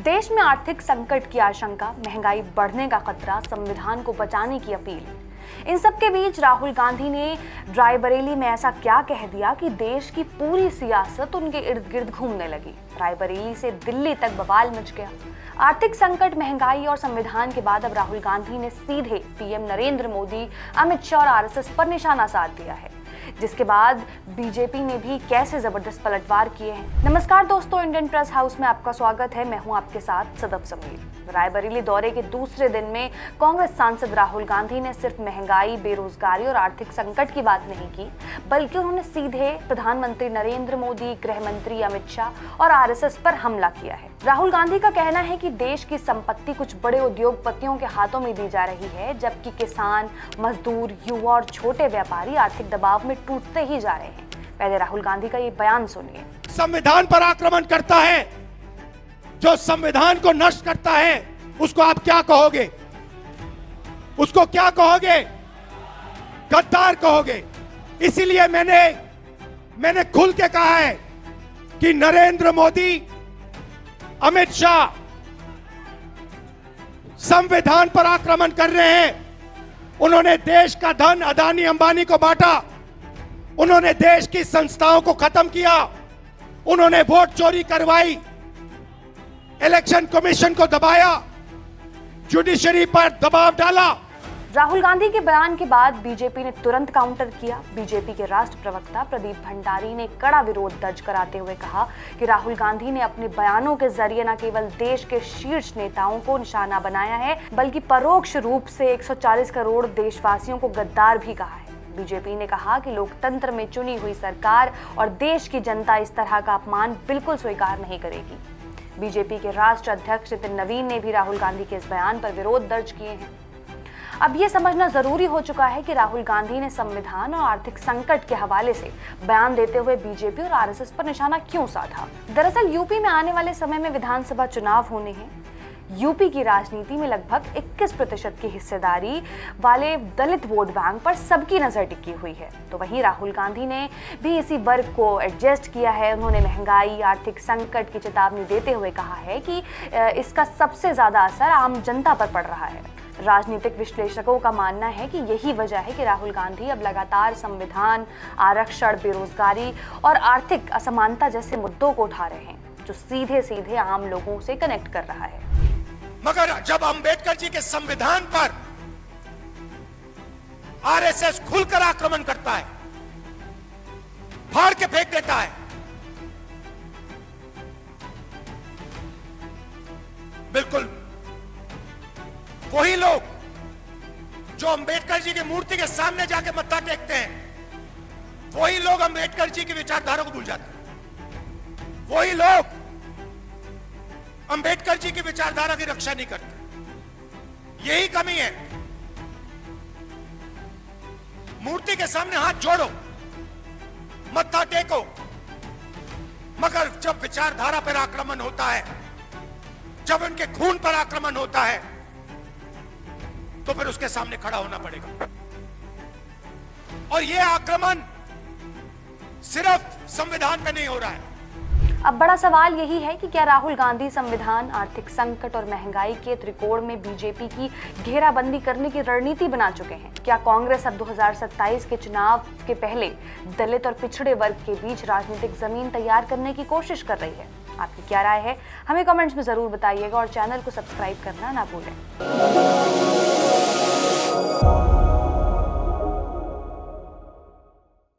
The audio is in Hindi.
देश में आर्थिक संकट की आशंका, महंगाई बढ़ने का खतरा, संविधान को बचाने की अपील, इन सब के बीच राहुल गांधी ने रायबरेली में ऐसा क्या कह दिया कि देश की पूरी सियासत उनके इर्द गिर्द घूमने लगी। रायबरेली से दिल्ली तक बवाल मच गया। आर्थिक संकट, महंगाई और संविधान के बाद अब राहुल गांधी ने सीधे पीएम नरेंद्र मोदी, अमित शाह और आरएसएस पर निशाना साध दिया है, जिसके बाद बीजेपी ने भी कैसे जबरदस्त पलटवार किए हैं। नमस्कार दोस्तों, इंडियन प्रेस हाउस में आपका स्वागत है। मैं हूं आपके साथ सदफ समीर। रायबरेली दौरे के दूसरे दिन में कांग्रेस सांसद राहुल गांधी ने सिर्फ महंगाई, बेरोजगारी और आर्थिक संकट की बात नहीं की, बल्कि उन्होंने सीधे प्रधानमंत्री नरेंद्र मोदी, गृह मंत्री अमित शाह और आरएसएस पर हमला किया है। राहुल गांधी का कहना है कि देश की संपत्ति कुछ बड़े उद्योगपतियों के हाथों में दी जा रही है, जबकि किसान, मजदूर, युवा और छोटे व्यापारी आर्थिक दबाव में टूटते ही जा रहे हैं। पहले राहुल गांधी का ये बयान सुनिए। संविधान पर आक्रमण करता है, जो संविधान को नष्ट करता है, उसको आप क्या कहोगे? उसको क्या कहोगे? गद्दार कहोगे। इसीलिए मैंने खुल के कहा है कि नरेंद्र मोदी, अमित शाह संविधान पर आक्रमण कर रहे हैं। उन्होंने देश का धन अदानी अंबानी को बांटा, उन्होंने देश की संस्थाओं को खत्म किया, उन्होंने वोट चोरी करवाई, इलेक्शन कमीशन को दबाया, जुडिशरी पर दबाव डाला। राहुल गांधी के बयान के बाद बीजेपी ने तुरंत काउंटर किया। बीजेपी के राष्ट्र प्रवक्ता प्रदीप भंडारी ने कड़ा विरोध दर्ज कराते हुए कहा कि राहुल गांधी ने अपने बयानों के जरिए न केवल देश के शीर्ष नेताओं को निशाना बनाया है, बल्कि परोक्ष रूप से 140 करोड़ देशवासियों को गद्दार भी कहा है। बीजेपी ने कहा कि लोकतंत्र में चुनी हुई सरकार और देश की जनता इस तरह का अपमान बिल्कुल स्वीकार नहीं करेगी। बीजेपी के राष्ट्रीय अध्यक्ष नितिन नवीन ने भी राहुल गांधी के इस बयान पर विरोध दर्ज किए हैं। अब ये समझना जरूरी हो चुका है कि राहुल गांधी ने संविधान और आर्थिक संकट के हवाले से बयान देते हुए बीजेपी और आरएसएस पर निशाना क्यों साधा। दरअसल यूपी में आने वाले समय में विधानसभा चुनाव होने हैं। यूपी की राजनीति में लगभग 21% की हिस्सेदारी वाले दलित वोट बैंक पर सबकी नजर टिकी हुई है। तो वहीं राहुल गांधी ने भी इसी वर्ग को एडजस्ट किया है। उन्होंने महंगाई, आर्थिक संकट की चेतावनी देते हुए कहा है कि इसका सबसे ज्यादा असर आम जनता पर पड़ रहा है। राजनीतिक विश्लेषकों का मानना है कि यही वजह है कि राहुल गांधी अब लगातार संविधान, आरक्षण, बेरोजगारी और आर्थिक असमानता जैसे मुद्दों को उठा रहे हैं, जो सीधे सीधे आम लोगों से कनेक्ट कर रहा है। मगर जब अंबेडकर जी के संविधान पर आरएसएस खुलकर आक्रमण करता है, फाड़ के फेंक देता है, बिल्कुल वही लोग जो अंबेडकर जी की मूर्ति के सामने जाके मत्था टेकते हैं, वही लोग अंबेडकर जी की विचारधारा को भूल जाते हैं। वही लोग अंबेडकर जी की विचारधारा की रक्षा नहीं करते। यही कमी है। मूर्ति के सामने हाथ जोड़ो, मत्था टेको, मगर जब विचारधारा पर आक्रमण होता है, जब उनके खून पर आक्रमण होता है, तो फिर उसके सामने खड़ा होना पड़ेगा। और यह आक्रमण सिर्फ संविधान पे नहीं हो रहा है। अब बड़ा सवाल यही है कि क्या राहुल गांधी संविधान, आर्थिक संकट और महंगाई के त्रिकोण में बीजेपी की घेराबंदी करने की रणनीति बना चुके हैं? क्या कांग्रेस अब 2027 के चुनाव के पहले दलित और पिछड़े वर्ग के बीच राजनीतिक जमीन तैयार करने की कोशिश कर रही है? आपकी क्या राय है? हमें कमेंट्स में जरूर बताइएगा और चैनल को सब्सक्राइब करना ना भूलें।